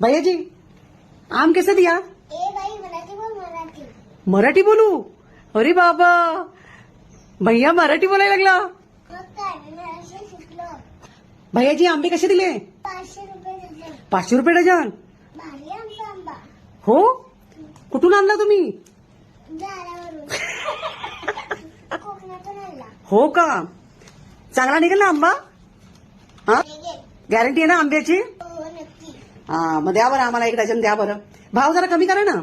भैयाजी आम कैसे दिया? ए भाई मराठी बोल मराठी. मराठी बोलू? अरे बाबा भैया मराठी बोलायला लागला. मग काय मी असे शिकलो. भैयाजी आंबे कसे दिले? 500 रुपये डझन. 500 रुपये डझन. भारी आमचा आंबा. हो कुठून आणला तुम्ही? झाडावरून. कोकणातून आणला. हो का चांगला निघाला आंबा? हा घे. गॅरंटी आहे ना आंब्याची? हो नक्की. हा मग द्या बरं आम्हाला 1 डझन द्या बरं. भाव जरा कमी करा ना.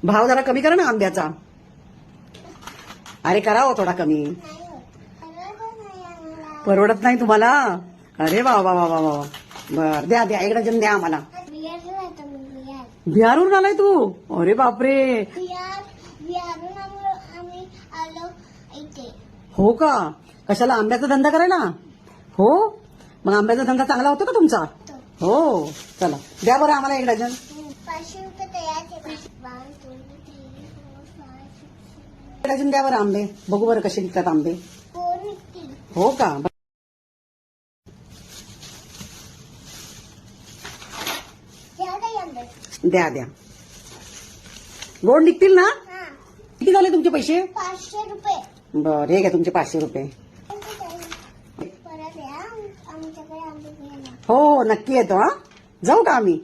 भाव जरा कमी करा ना आंब्याचा. अरे करा हो थोडा कमी. नाही होत. परवडत नाही आम्हाला. परवडत नाही तुम्हाला? अरे वा वा वा वा वा. बर द्या द्या 1 डझन द्या आम्हाला. बिहारला जातो मी बिहार. बिहारून आलाय तू? अरे बापरे. बिहारून आम्ही आलो इथे. हो का कशाला आंब्याचा धंदा करायला? हो मग आंब्याचा धंदा चांगला होतो का तुमचा? तो. हो चला द्या बरं आम्हाला 1 डझन. 500 रुपये तयार आहे. 1 2 3 4 5 6 1 डझन द्या बरं आंबे. बघू बरं कसे विकतात आंबे. कोण विकतील? हो का द्या काही आंबे. द्या द्या. गोड निघतील ना? हा. किती झाले तुमचे पैसे? 500 रुपये. बरं हे घ्या तुमचे 500 रुपये. परत या आमच्याकडे आंबे घ्यायला. हो नक्की येतो. हा जाऊ का आम्ही?